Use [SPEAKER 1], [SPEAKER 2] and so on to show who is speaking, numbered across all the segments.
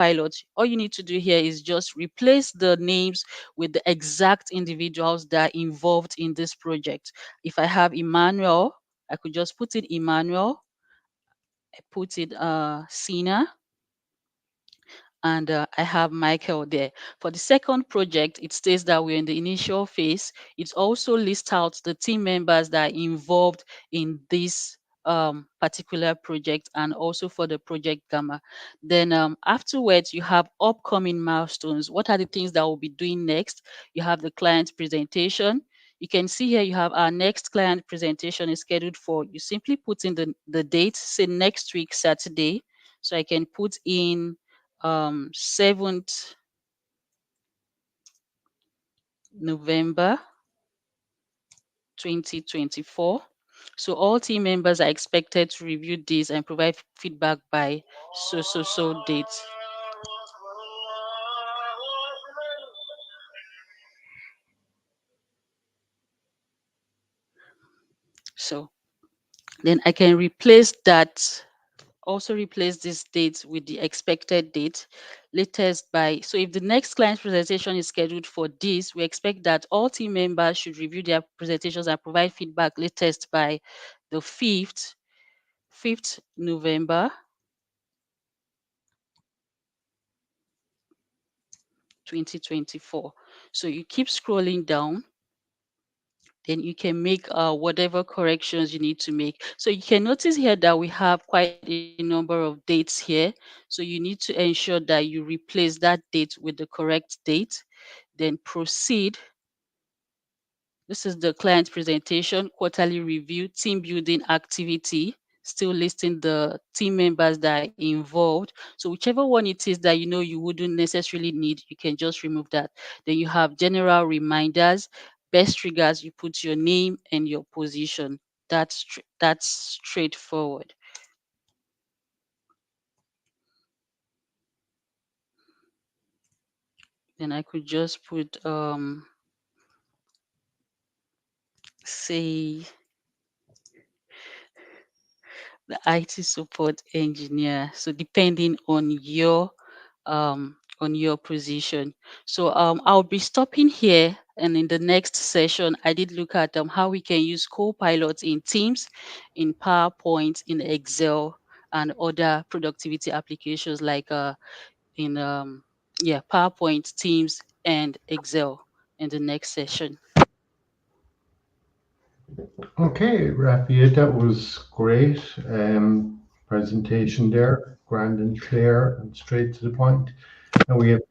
[SPEAKER 1] Copilot, all you need to do here is just replace the names with the exact individuals that are involved in this project. If I have Emmanuel, I could just put in Emmanuel, I put it Sina, and I have Michael there. For the second project, it states that we're in the initial phase. It also lists out the team members that are involved in this particular project, and also for the project Gamma. Then afterwards, you have upcoming milestones. What are the things that we'll be doing next? You have the client presentation. You can see here you have our next client presentation is scheduled for, you simply put in the date, say next week, Saturday. So I can put in 7th November 2024. So all team members are expected to review this and provide feedback by so date. So then I can replace that, also replace this date with the expected date, latest by, so if the next client presentation is scheduled for this, we expect that all team members should review their presentations and provide feedback latest by the 5th November 2024. So you keep scrolling down, then you can make whatever corrections you need to make. So you can notice here that we have quite a number of dates here. So you need to ensure that you replace that date with the correct date, then proceed. This is the client presentation, quarterly review, team building activity, still listing the team members that are involved. So whichever one it is that you know you wouldn't necessarily need, you can just remove that. Then you have general reminders, best triggers, you put your name and your position. That's straightforward. Then I could just put say the IT support engineer. So depending on your position. So I'll be stopping here, and in the next session I did look at how we can use Copilot in Teams, in PowerPoint, in Excel, and other productivity applications like in PowerPoint, Teams, and Excel in the next session.
[SPEAKER 2] Okay, Rafi, that was great. Presentation there, grand and clear and straight to the point. And we have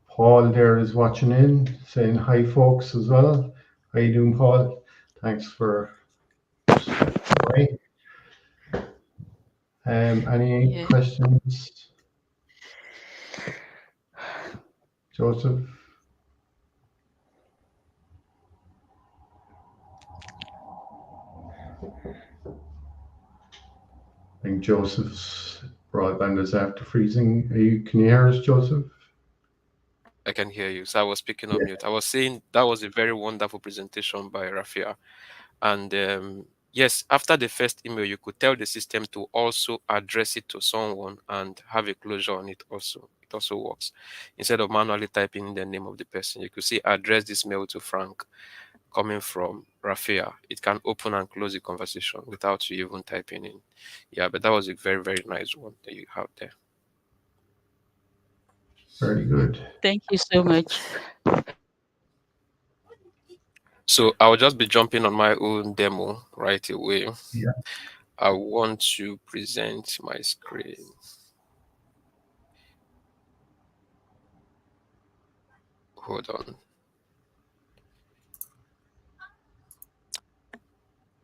[SPEAKER 2] Paul there is watching in, saying hi, folks, as well. How you doing, Paul? Thanks for stopping by. Any
[SPEAKER 1] Yeah.
[SPEAKER 2] questions, Joseph? I think Joseph's broadband is after freezing. Can you hear us, Joseph?
[SPEAKER 3] I can hear you. So I was speaking on
[SPEAKER 2] Yeah.
[SPEAKER 3] mute. I was saying that was a very wonderful presentation by Rafia. And yes, after the first email, you could tell the system to also address it to someone and have a closure on it also. It also works. Instead of manually typing in the name of the person, you could say address this mail to Frank coming from Rafia. It can open and close the conversation without you even typing in. Yeah, but that was a very, very nice one that you have there.
[SPEAKER 2] Very good.
[SPEAKER 1] Thank you so much.
[SPEAKER 3] So I'll just be jumping on my own demo right away.
[SPEAKER 2] Yeah.
[SPEAKER 3] I want to present my screen. Hold on.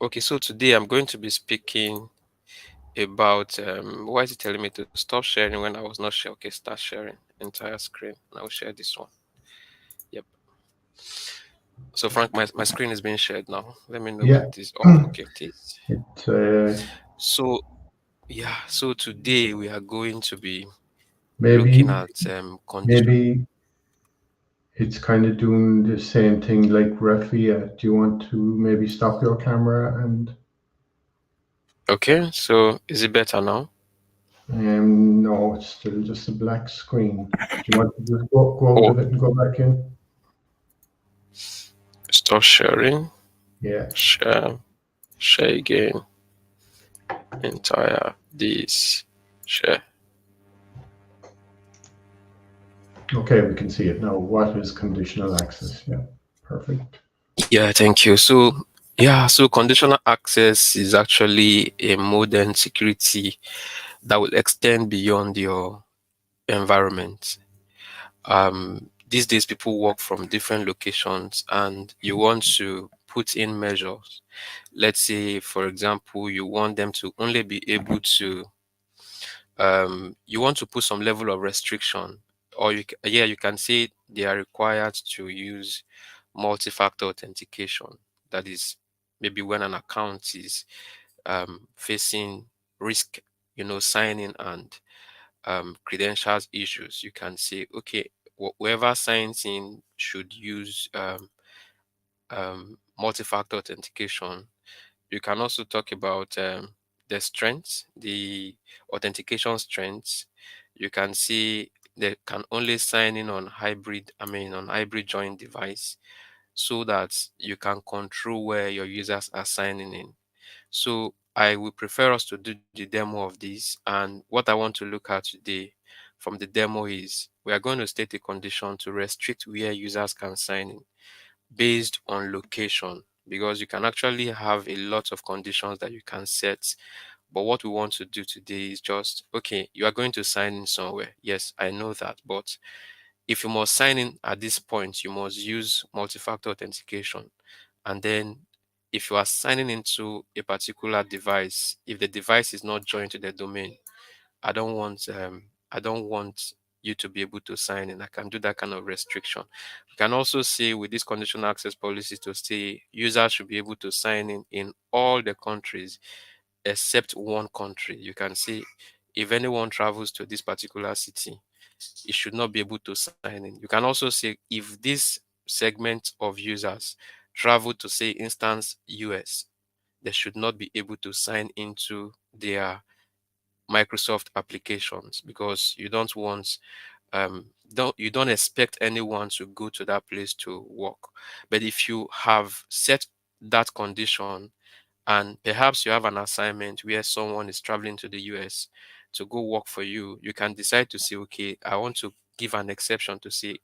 [SPEAKER 3] Okay, so today I'm going to be speaking about why is it telling me to stop sharing when I was not sure? Okay, start sharing entire screen. I'll share this one. Yep. So Frank, my screen is being shared now. Let me know when
[SPEAKER 2] Yeah.
[SPEAKER 3] it is up. Okay, it is.
[SPEAKER 2] It
[SPEAKER 3] So yeah, so today we are going to be looking
[SPEAKER 2] maybe
[SPEAKER 3] at condition.
[SPEAKER 2] maybe it's kind of doing the same thing like Rafia. Do you want to maybe stop your camera and
[SPEAKER 3] Okay, so is it better now?
[SPEAKER 2] No, it's still just a black screen. Do you want to just go out
[SPEAKER 3] Oh,
[SPEAKER 2] of it and go back in?
[SPEAKER 3] stop sharing.
[SPEAKER 2] Yeah.
[SPEAKER 3] Share. Share again. Entire this. Share.
[SPEAKER 2] Okay, we can see it now. What is conditional access? Yeah, perfect.
[SPEAKER 3] Yeah, thank you. So conditional access is actually a modern security that will extend beyond your environment. These days, people work from different locations, and you want to put in measures. Let's say, for example, you want them to only be able to, you want to put some level of restriction, or yeah, you can say they are required to use multi-factor authentication. That is, maybe when an account is facing risk, signing and credentials issues, you can say, okay, whoever signs in should use multi-factor authentication. You can also talk about the strengths, the authentication strengths. You can see they can only sign in on on hybrid joint device, so that you can control where your users are signing in. So I would prefer us to do the demo of this. And what I want to look at today from the demo is we are going to state a condition to restrict where users can sign in based on location, because you can actually have a lot of conditions that you can set. But what we want to do today is just, okay, you are going to sign in somewhere. Yes, I know that. But if you must sign in at this point, you must use multi-factor authentication. And then if you are signing into a particular device, if the device is not joined to the domain, I don't want you to be able to sign in. I can do that kind of restriction. We can also say with this conditional access policy to say users should be able to sign in all the countries except one country. You can say if anyone travels to this particular city, it should not be able to sign in. You can also say if this segment of users travel to, say, instance US, they should not be able to sign into their Microsoft applications, because you don't expect anyone to go to that place to work. But if you have set that condition, and perhaps you have an assignment where someone is traveling to the US to go work for you, you can decide to say, okay, I want to give an exception to say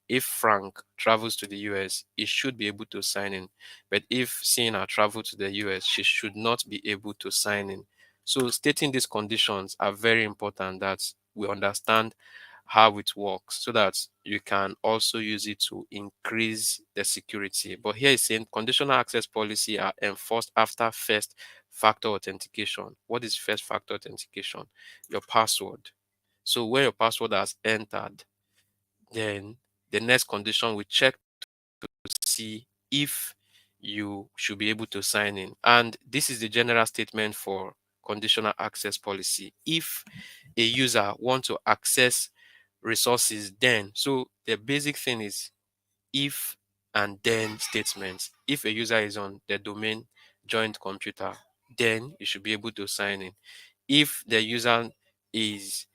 [SPEAKER 3] if Frank travels to the US, he should be able to sign in. But if Sina travel to the US, she should not be able to sign in. So stating these conditions are very important, that we understand how it works, so that you can also use it to increase the security. But here is saying conditional access policy are enforced after first factor authentication. What is first factor authentication? Your password. So where your password has entered, then the next condition we check to see if you should be able to sign in. And this is the general statement for conditional access policy. If a user want to access resources, then so the basic thing is if and then statements. If a user is on the domain joint computer, then you should be able to sign in. If the user is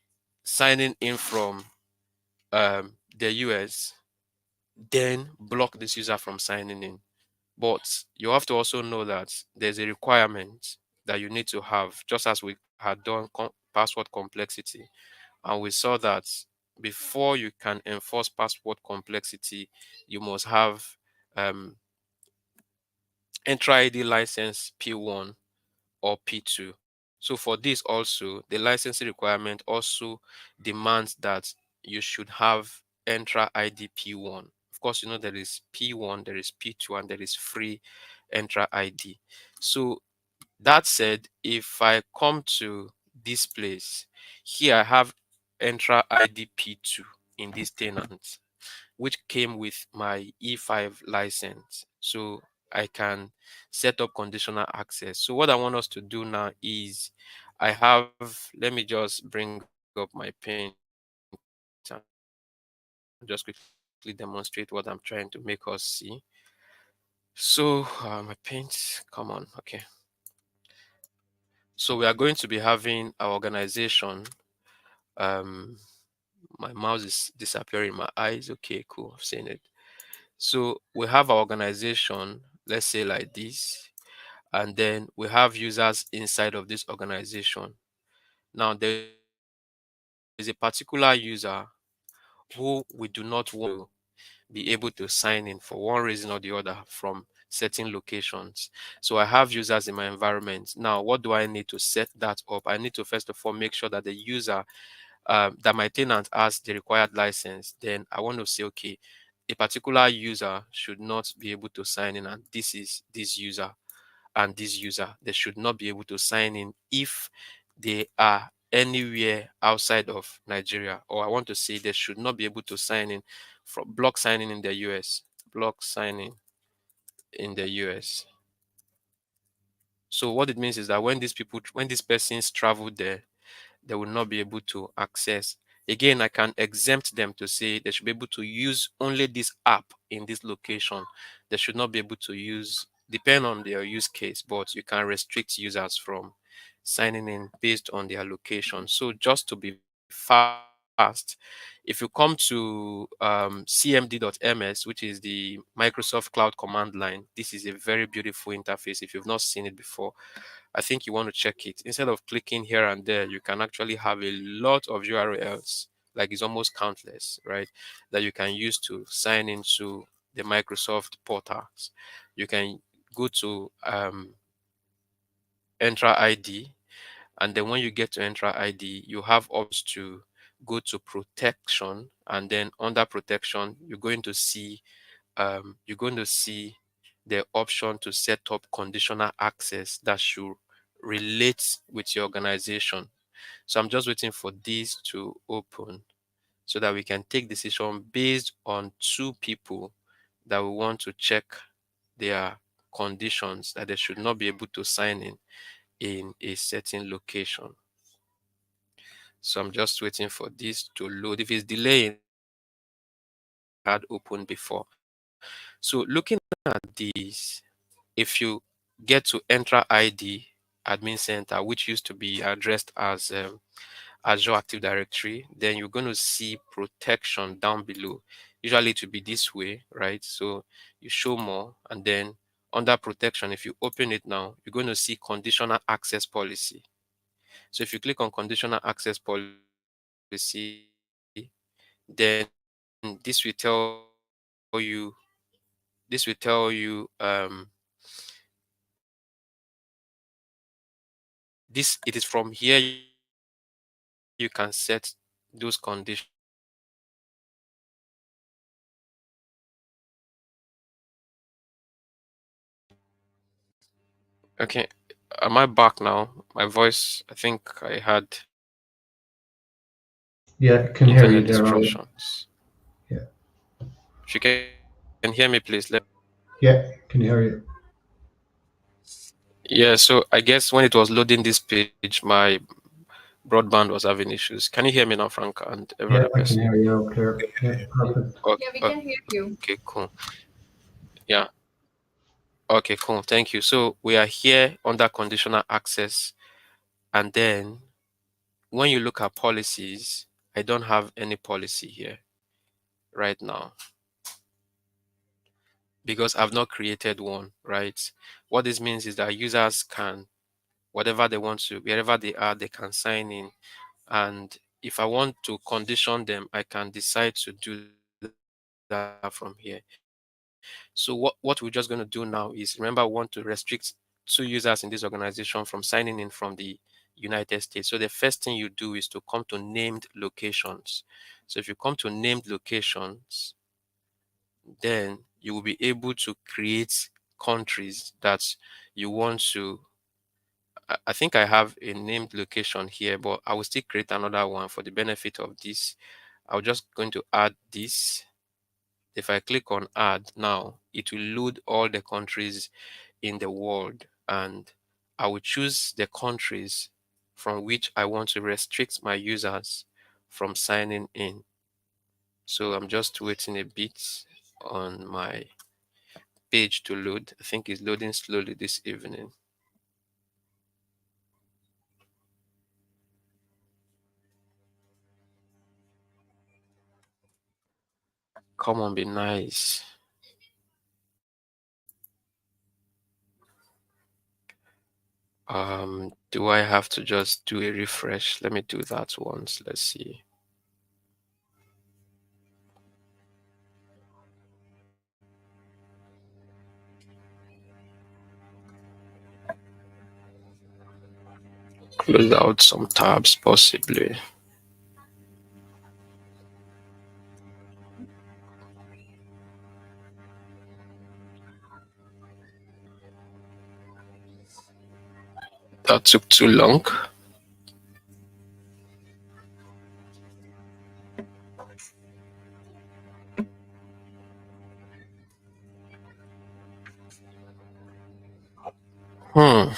[SPEAKER 3] signing in from the US, then block this user from signing in. But you have to also know that there's a requirement that you need to have, just as we had done password complexity. And we saw that before you can enforce password complexity, you must have um, Entra ID license P1 or P2. So for this also, the licensing requirement also demands that you should have Entra ID P1. Of course, you know there is P1, there is P2, and there is free Entra ID. So that said, if I come to this place, here I have Entra ID P2 in this tenant, which came with my E5 license. So I can set up conditional access. So what I want us to do now is let me just bring up my paint and just quickly demonstrate what I'm trying to make us see. So my paint, come on, okay. So So we are going to be having our organization. Um, my mouse is disappearing in my eyes. Okay, cool. I've seen it. So we have our organization, let's say like this, and then we have users inside of this organization. Now there is a particular user who we do not want to be able to sign in for one reason or the other from certain locations. So I have users in my environment. Now, what do I need to set that up? I need to first of all make sure that the user, that my tenant has the required license. Then I want to say, okay, a particular user should not be able to sign in, and this is this user and this user. They should not be able to sign in if they are anywhere outside of Nigeria. Or I want to say they should not be able to sign in from block signing in the US. Block signing in the US. So what it means is that when these people, when these persons travel there, they will not be able to access. Again, I can exempt them to say they should be able to use only this app in this location. They should not be able to use, depend on their use case, but you can restrict users from signing in based on their location. So just to be fast, if you come to cmd.ms, which is the Microsoft Cloud Command Line, this is a very beautiful interface. If you've not seen it before, I think you want to check it. Instead of clicking here and there, you can actually have a lot of URLs, like it's almost countless, right? That you can use to sign into the Microsoft portals. You can go to Entra ID, and then when you get to Entra ID, you have options to go to protection, and then under protection, you're going to see the option to set up conditional access that should relate with your organization. So I'm just waiting for this to open so that we can take decision based on two people that we want to check their conditions that they should not be able to sign in a certain location. So I'm just waiting for this to load. If it's delaying, I think it's because of the tab I had opened before. So looking at this, if you get to Entra ID admin center, which used to be addressed as Azure Active Directory, then you're going to see protection down below. Usually it will be this way, right? So you show more, and then under protection, if you open it now, you're going to see conditional access policy. So if you click on conditional access policy, then this will tell you, this it is from here you can set those conditions. Okay, am I back now? My voice, I think I had
[SPEAKER 2] Yeah, can hear
[SPEAKER 3] internet
[SPEAKER 2] you there. All right.
[SPEAKER 3] disruptions.
[SPEAKER 2] Yeah,
[SPEAKER 3] If you can hear me, please let me know.
[SPEAKER 2] yeah, can hear you.
[SPEAKER 3] Yeah, so I guess when it was loading this page, my broadband was having issues. Can you hear me now, Franca, and every other
[SPEAKER 2] Yeah, I
[SPEAKER 3] person?
[SPEAKER 2] can hear you now, clear. Yeah, perfect.
[SPEAKER 3] Okay, okay, cool. Yeah, okay, cool. Thank you. So we are here under conditional access, and then when you look at policies, I don't have any policy here right now because I've not created one, right? What this means is that users can, whatever they want to, wherever they are, they can sign in. And if I want to condition them, I can decide to do that from here. So what we're just going to do now is, remember, we want to restrict two users in this organization from signing in from the United States. So the first thing you do is to come to named locations. So if you come to named locations, then you will be able to create countries that you want to. I think I have a named location here, but I will still create another one for the benefit of this. I'm just going to add this. If I click on add now, it will load all the countries in the world, and I will choose the countries from which I want to restrict my users from signing in. So I'm just waiting a bit on my page to load. I think it's loading slowly this evening. Come on, be nice. Do I have to just do a refresh? Let me do that once. Let's see. Close out some tabs, possibly. That took too long. Hmm.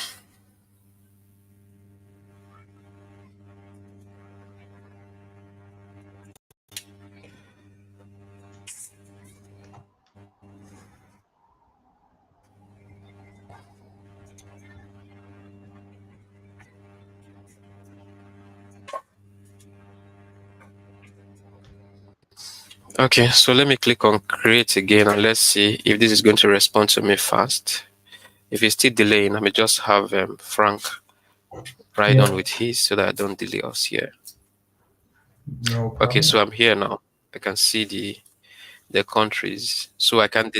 [SPEAKER 3] Okay, so let me click on create again and let's see if this is going to respond to me fast. If it's still delaying, I may just have Frank ride on
[SPEAKER 2] Yeah,
[SPEAKER 3] with his so that I don't delay us here.
[SPEAKER 2] no
[SPEAKER 3] Okay,
[SPEAKER 2] problem.
[SPEAKER 3] so I'm here now. I can see the countries. So I can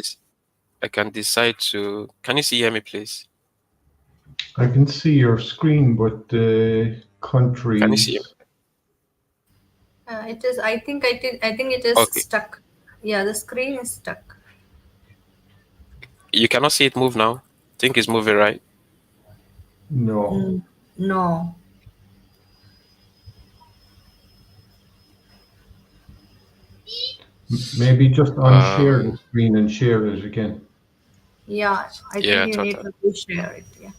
[SPEAKER 3] decide to. Can you see hear me, please?
[SPEAKER 2] I can see your screen, but the
[SPEAKER 3] Can you see him?
[SPEAKER 2] countries,
[SPEAKER 4] It is. I think it is
[SPEAKER 3] Okay,
[SPEAKER 4] stuck. Yeah, the screen is stuck.
[SPEAKER 3] you cannot see it move now. Think it's moving, right?
[SPEAKER 2] no.
[SPEAKER 4] No.
[SPEAKER 2] Maybe just unshare the
[SPEAKER 3] Um,
[SPEAKER 2] screen and share it again.
[SPEAKER 4] Yeah, I
[SPEAKER 3] yeah,
[SPEAKER 4] think
[SPEAKER 3] I
[SPEAKER 4] you
[SPEAKER 3] thought
[SPEAKER 4] need
[SPEAKER 3] that.
[SPEAKER 4] to reshare it. Yeah.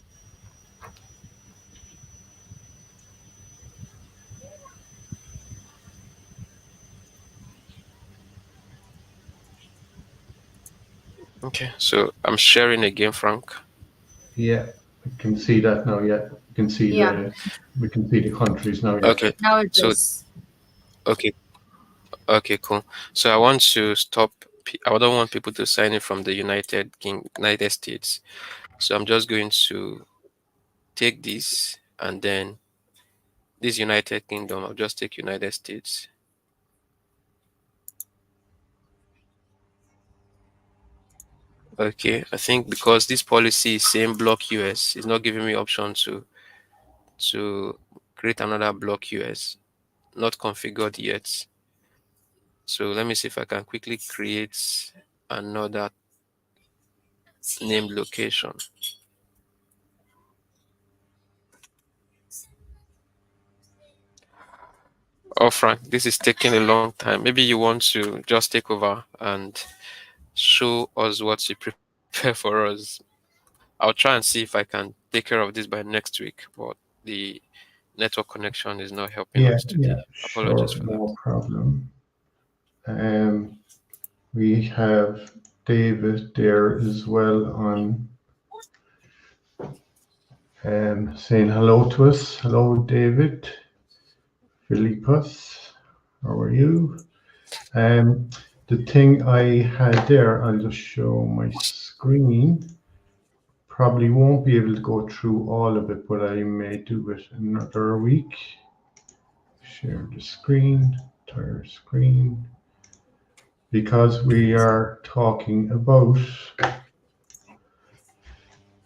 [SPEAKER 3] Okay, so I'm sharing again, Frank.
[SPEAKER 2] Yeah, I can see that now. Yeah,
[SPEAKER 4] Yeah.
[SPEAKER 2] we can see the countries now. Yeah,
[SPEAKER 3] Okay,
[SPEAKER 4] Now it
[SPEAKER 3] so
[SPEAKER 4] is.
[SPEAKER 3] okay, okay, cool. So I want to stop. I don't want people to sign in from the United States. So I'm just going to take this and then this United Kingdom. I'll just take United States. Okay, I think because this policy is same block US, it's not giving me option to create another block US, not configured yet. So let me see if I can quickly create another named location. Oh, Frank, this is taking a long time. Maybe you want to just take over and show us what you prepare for us. I'll try and see if I can take care of this by next week, but the network connection is not helping
[SPEAKER 2] yeah,
[SPEAKER 3] us today.
[SPEAKER 2] yeah.
[SPEAKER 3] Apologies
[SPEAKER 2] Sure,
[SPEAKER 3] for that.
[SPEAKER 2] no problem. Um, we have David there as well on saying hello to us. Hello, David. Philippus, how are you? Um, the thing I had there, I'll just show my screen. Probably won't be able to go through all of it, but I may do it another week. Share the screen, entire screen, because we are talking about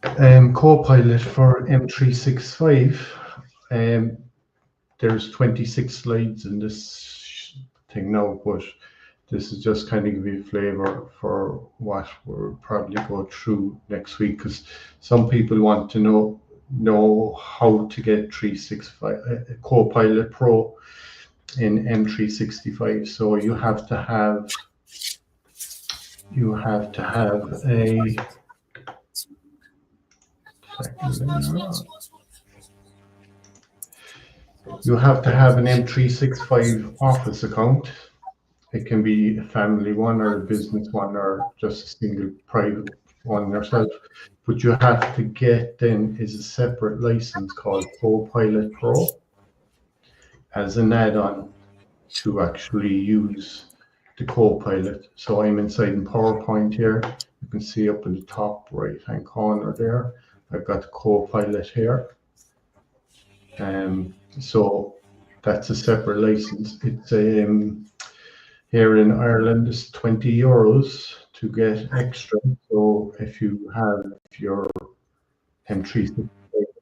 [SPEAKER 2] Copilot for M365. Um, there's 26 slides in this thing now, but this is just kind of give you a flavor for what we'll probably go through next week, because some people want to know how to get 365 Copilot Pro in M365. So you have to have a second. You have to have an M365 Office account. It can be a family one or a business one or just a single private one yourself. But you have to get then is a separate license called Copilot Pro as an add-on to actually use the Copilot. So I'm inside in PowerPoint here. You can see up in the top right hand corner there, I've got the Copilot here. So that's a separate license. It's here in Ireland it's €20 to get extra. So if you have your M365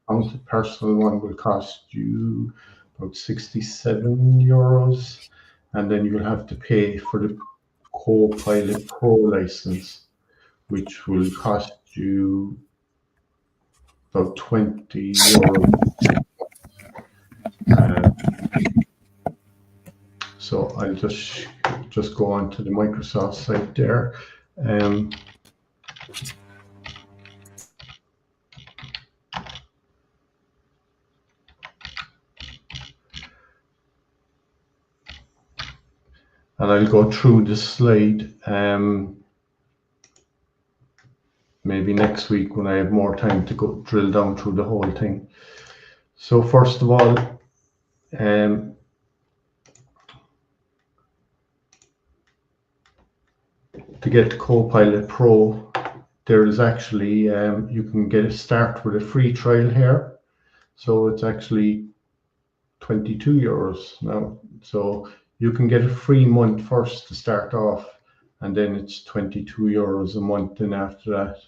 [SPEAKER 2] account, the personal one will cost you about €67, and then you'll have to pay for the Copilot Pro license, which will cost you about €20. So I'll just go on to the Microsoft site there. And I'll go through this slide maybe next week when I have more time to go drill down through the whole thing. So first of all, to get Copilot Pro, there is actually, you can get a start with a free trial here. So it's actually €22 now. So you can get a free month first to start off, and then it's €22 a month. And after that,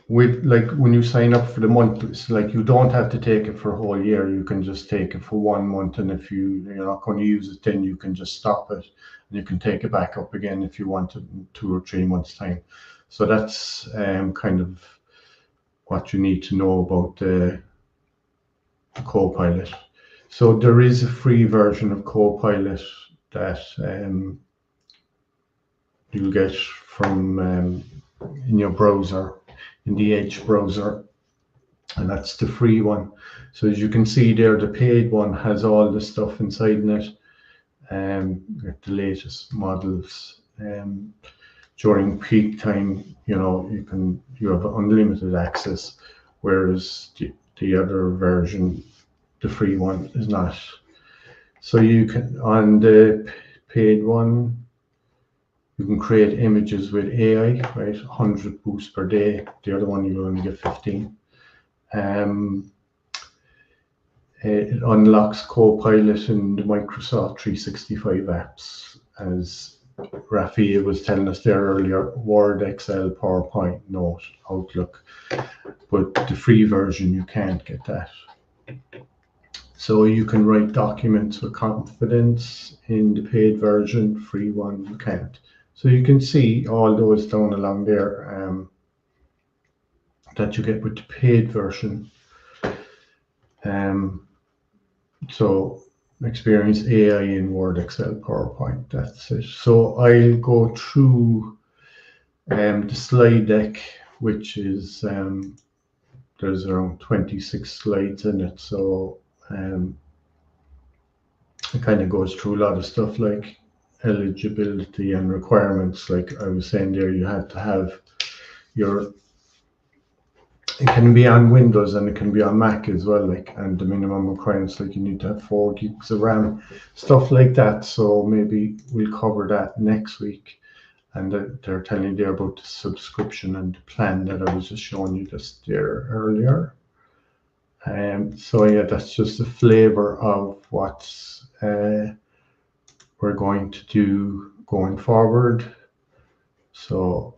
[SPEAKER 2] with like when you sign up for the month, it's like you don't have to take it for a whole year. You can just take it for 1 month, and if you're not going to use it, then you can just stop it, and you can take it back up again if you want it in 2 or 3 months' time. So that's kind of what you need to know about the Copilot. So there is a free version of Copilot that you'll get from in your browser, in the Edge browser, and that's the free one. So as you can see there, the paid one has all the stuff inside in it, the latest models. During peak time, you have unlimited access, whereas the other version, the free one, is not. So you can, on the paid one, you can create images with AI, right? 100 boosts per day. The other one, you'll only get 15. It unlocks Copilot in the Microsoft 365 apps, as Rafi was telling us there earlier: Word, Excel, PowerPoint, Note, Outlook. But the free version, you can't get that. So you can write documents with confidence in the paid version. Free one, you can't. So you can see all those down along there that you get with the paid version. So experience AI in Word, Excel, PowerPoint. That's it. So I'll go through the slide deck, which is there's around 26 slides in it. So it kind of goes through a lot of stuff like eligibility and requirements. Like I was saying there, you have to have it can be on Windows and it can be on Mac as well, and the minimum requirements, like you need to have 4 gigs of RAM, stuff like that. So maybe we'll cover that next week. And they're telling you there about the subscription and the plan that I was just showing you just there earlier. So yeah, that's just a flavor of what we're going to do going forward. So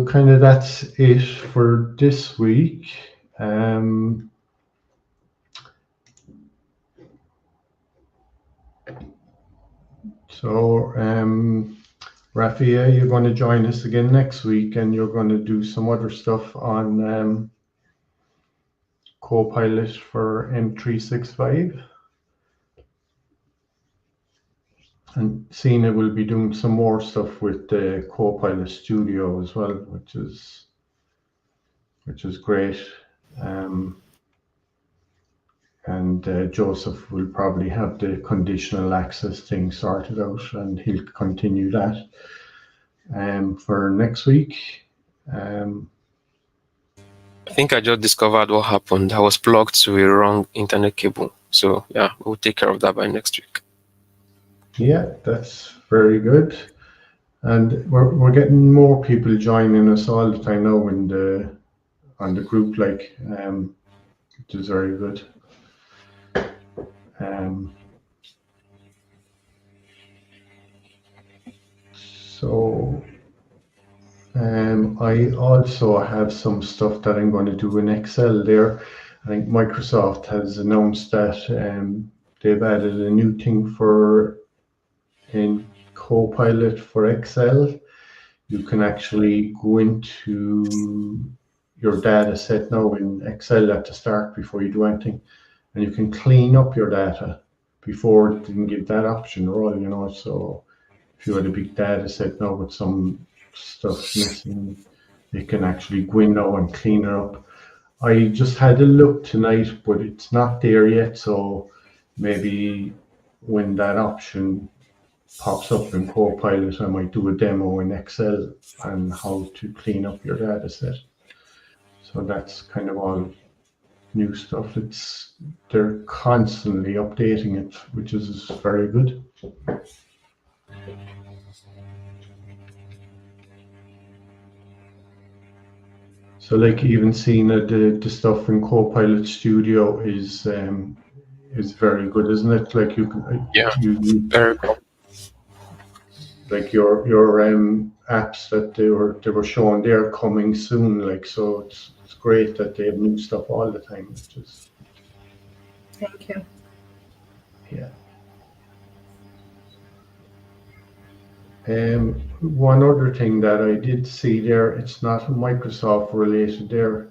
[SPEAKER 2] kind of that's it for this week. Rafia, you're going to join us again next week, and you're going to do some other stuff on Copilot for M365. And Sina will be doing some more stuff with the Copilot Studio as well, which is great. And Joseph will probably have the conditional access thing sorted out, and he'll continue that for next week. Um,
[SPEAKER 3] I think I just discovered what happened. I was plugged to a wrong internet cable. So yeah, we'll take care of that by next week.
[SPEAKER 2] yeah, that's very good. And we're getting more people joining us all the time now in the on the group, like which is very good. Um, so I also have some stuff that I'm going to do in Excel there. I think Microsoft has announced that they've added a new thing for in Copilot for Excel. You can actually go into your data set now in Excel at the start before you do anything, and you can clean up your data before it didn't give that option at all, you know. So if you had a big data set now with some stuff missing, you can actually go in now and clean it up. I just had a look tonight, but it's not there yet. So maybe when that option pops up in Copilot, I might do a demo in Excel on how to clean up your data set. So that's kind of all new stuff. They're constantly updating it, which is very good. So like even seeing the stuff in Copilot Studio is very good, isn't it? Like you can
[SPEAKER 3] Yeah,
[SPEAKER 2] you
[SPEAKER 3] very cool.
[SPEAKER 2] like your apps that they were showing they're coming soon. Like so it's great that they have new stuff all the time, which is
[SPEAKER 4] Thank you.
[SPEAKER 2] yeah. One other thing that I did see there, it's not Microsoft related there.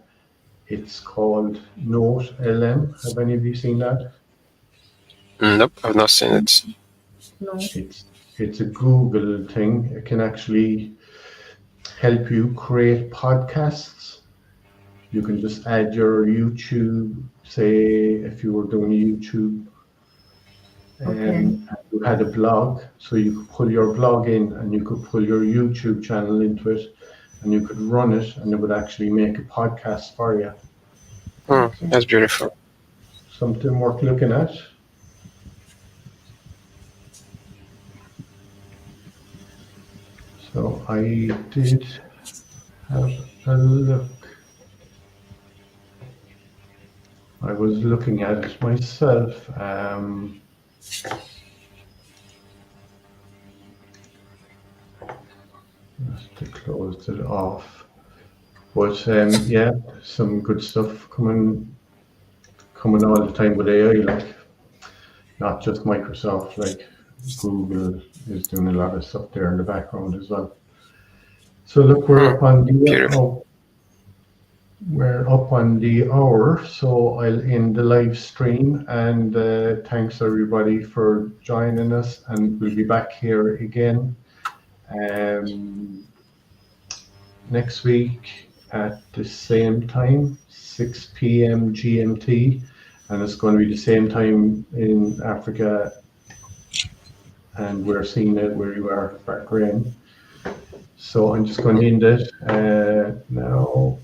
[SPEAKER 2] It's called Note LM. Have any of you seen that?
[SPEAKER 3] Nope, I've not seen it.
[SPEAKER 4] No.
[SPEAKER 2] It's a Google thing. It can actually help you create podcasts. You can just add your YouTube, say if you were doing YouTube
[SPEAKER 4] Okay.
[SPEAKER 2] and you had a blog, so you could pull your blog in and you could pull your YouTube channel into it and you could run it and it would actually make a podcast for you.
[SPEAKER 4] Okay.
[SPEAKER 3] That's beautiful.
[SPEAKER 2] Something worth looking at. So I did have a look. I was looking at it myself. Just to close it off. But yeah, some good stuff coming all the time with AI, like not just Microsoft, like Google is doing a lot of stuff there in the background as well. So look,
[SPEAKER 3] Beautiful.
[SPEAKER 2] we're up on the hour, so I'll end the live stream and thanks everybody for joining us, and we'll be back here again um, next week at the same time, 6 p.m. GMT, and it's going to be the same time in Africa, and we're seeing it where you are, Bahrain. So I'm just going to end it now.